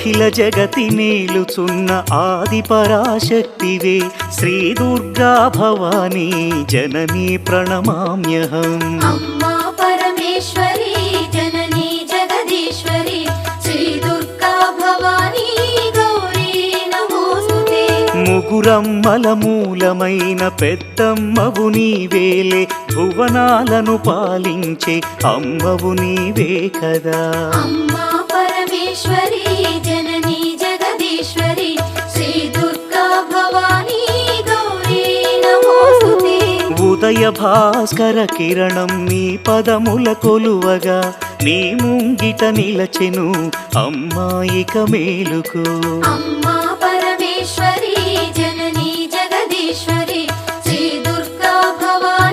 అఖిల జగతి నేలుచున్న ఆది పరాశక్తివే శ్రీ దుర్గా భవానీ జననీ ప్రణమామ్యహం. అమ్మా పరమేశ్వరి జననీ జగదీశ్వరి శ్రీ దుర్గా భవానీ గౌరీ నమోస్తుతే. ముగురమ్మల మూలమైన పెద్దమ్మవు నీవేలే భువనాలను పాలించే అమ్మవు నీవే కదా. అమ్మా పరమేశ్వరి జననీ జగదీశ్వరి శ్రీ దుర్గా భవానీ గౌరీ నమోస్తుతే. ఉదయ భాస్కర కిరణం నీ పదముల కొలువగా నీ ముంగిట నిలచెను అమ్మాయిక మేలుకు. అమ్మా పరమేశ్వరి